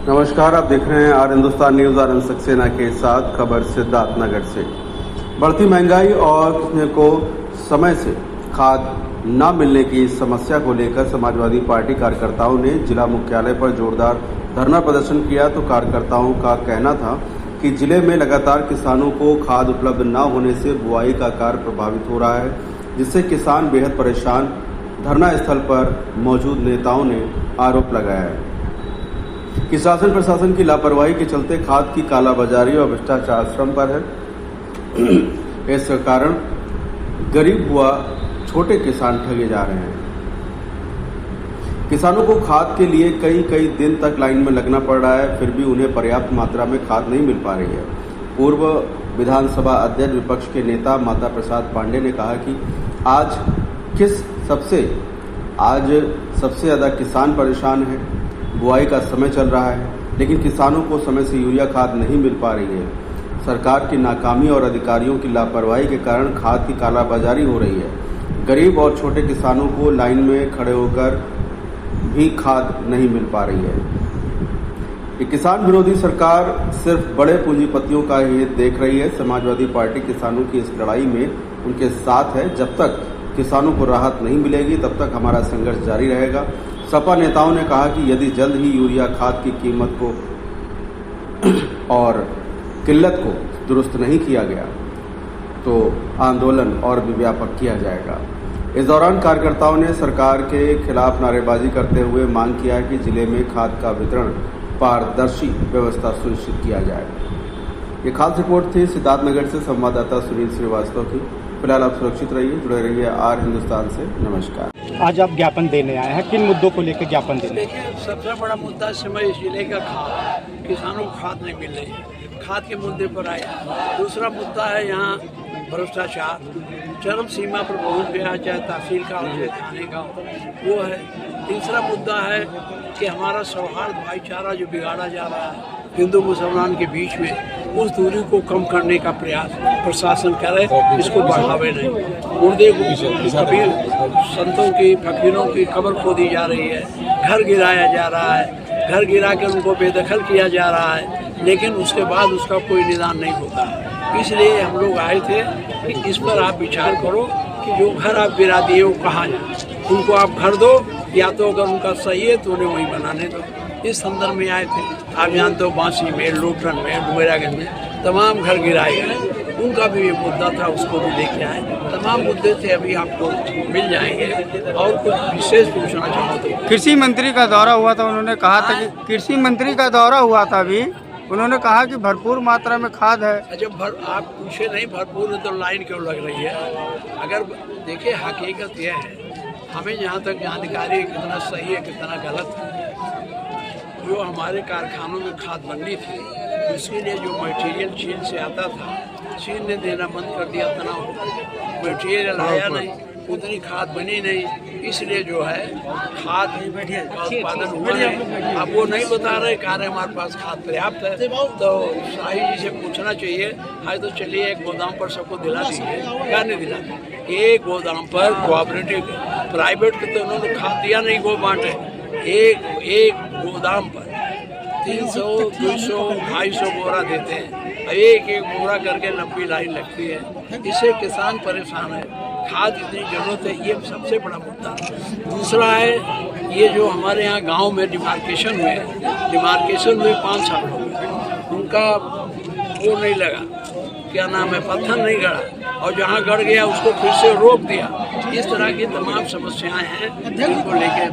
नमस्कार, आप देख रहे हैं R Hindustan news R Saxena के साथ। खबर सिद्धार्थनगर से। बढ़ती महंगाई और किसी को समय से खाद न मिलने की समस्या को लेकर समाजवादी पार्टी कार्यकर्ताओं ने जिला मुख्यालय पर जोरदार धरना प्रदर्शन किया। तो कार्यकर्ताओं का कहना था कि जिले में लगातार किसानों को खाद उपलब्ध न होने से बुआई का कार्य प्रभावित हो रहा है, जिससे किसान बेहद परेशान। धरना स्थल पर मौजूद नेताओं ने आरोप लगाया है कि शासन प्रशासन की लापरवाही के चलते खाद की कालाबाजारी और भ्रष्टाचार श्रम पर है। इस कारण गरीब व छोटे किसान ठगे जा रहे हैं। किसानों को खाद के लिए कई दिन तक लाइन में लगना पड़ रहा है, फिर भी उन्हें पर्याप्त मात्रा में खाद नहीं मिल पा रही है। पूर्व विधानसभा अध्यक्ष विपक्ष के नेता माता प्रसाद पांडे ने कहा कि आज सबसे ज्यादा किसान परेशान है। बुआई का समय चल रहा है, लेकिन किसानों को समय से यूरिया खाद नहीं मिल पा रही है। सरकार की नाकामी और अधिकारियों की लापरवाही के कारण खाद की कालाबाजारी हो रही है। गरीब और छोटे किसानों को लाइन में खड़े होकर भी खाद नहीं मिल पा रही है। ये किसान विरोधी सरकार सिर्फ बड़े पूंजीपतियों का हित देख रही है। समाजवादी पार्टी किसानों की इस लड़ाई में उनके साथ है। जब तक किसानों को राहत नहीं मिलेगी, तब तक हमारा संघर्ष जारी रहेगा। सपा नेताओं ने कहा कि यदि जल्द ही यूरिया खाद की कीमत को और किल्लत को दुरुस्त नहीं किया गया तो आंदोलन और भी व्यापक किया जाएगा। इस दौरान कार्यकर्ताओं ने सरकार के खिलाफ नारेबाजी करते हुए मांग किया कि जिले में खाद का वितरण पारदर्शी व्यवस्था सुनिश्चित किया जाए। ये खास रिपोर्ट थी सिद्धार्थनगर से संवाददाता सुनील श्रीवास्तव की। फिलहाल आप सुरक्षित रहिए, जुड़े रहिए आर हिंदुस्तान से। नमस्कार। आज आप ज्ञापन देने आए हैं, किन मुद्दों को लेकर ज्ञापन देने? देखिए, सबसे बड़ा मुद्दा समय जिले का खाद, किसानों को खाद नहीं मिल रही, खाद के मुद्दे पर आया। दूसरा मुद्दा है यहाँ भ्रष्टाचार चरम सीमा पर पहुँच गया, चाहे तहसील का हो चाहे थाने का हो, वो है। तीसरा मुद्दा है कि हमारा सौहार्द भाईचारा जो बिगाड़ा जा रहा है हिंदू मुसलमान के बीच में, उस दूरी को कम करने का प्रयास प्रशासन करे, इसको बढ़ावे नहीं। मुर्दे को कभी संतों की फकीरों की कब्र खोदी जा रही है, घर गिराया जा रहा है, घर गिरा के उनको बेदखल किया जा रहा है, लेकिन उसके बाद उसका कोई निदान नहीं होता है। इसलिए हम लोग आए थे कि इस पर आप विचार करो कि जो घर आप गिरा दिए वो कहाँ जाए, उनको आप घर दो, या तो अगर उनका सही है तो उन्हें वहीं बनाने दो। इस संदर्भ में आए थे। आप जानते हो बांसी में, लोटन में, डुमेरागंज में तमाम घर गिराए गए, उनका भी ये मुद्दा था, उसको भी लेके आए। तमाम मुद्दे थे, अभी आपको मिल जाएंगे। और कुछ विशेष पूछना चाहते हो? कृषि मंत्री का दौरा हुआ था, उन्होंने कहा था कि कृषि मंत्री का दौरा हुआ था अभी, उन्होंने कहा कि भरपूर मात्रा में खाद है। अच्छा, आप पूछे नहीं भरपूर है तो लाइन क्यों लग रही है? अगर देखिए, हकीकत यह है, हमें जहाँ तक जानकारी है कितना सही है कितना गलत है। जो हमारे कारखानों में खाद बननी थी, उसके लिए जो मटेरियल चीन से आता था, चीन ने देना बंद कर दिया। तनाव मटेरियल आया नहीं, उतनी खाद बनी नहीं, इसलिए जो है खाद का उत्पादन हुआ है। अब वो नहीं बता रहे, कह रहे हमारे पास खाद पर्याप्त है। तो शाही जी से पूछना चाहिए, आज तो चलिए एक गोदाम पर सबको दिला दीजिए, क्या नहीं दिलाते? एक गोदाम पर कोऑपरेटिव प्राइवेट के तो उन्होंने खाद दिया नहीं, वो बांटे। एक गोदाम पर 300, 200, 250 बोरा देते हैं, एक बोरा करके लंबी लाइन लगती है। इससे किसान परेशान है। खाद इतनी जरूरत है, ये सबसे बड़ा मुद्दा। दूसरा है ये जो हमारे यहाँ गांव में डिमार्केशन हुए 5 साल हो गए, उनका वो नहीं लगा, क्या नाम है, पत्थर नहीं गड़ा, और जहाँ गड़ गया उसको फिर से रोक दिया। इस तरह की तमाम समस्याएं हैं, इनको लेके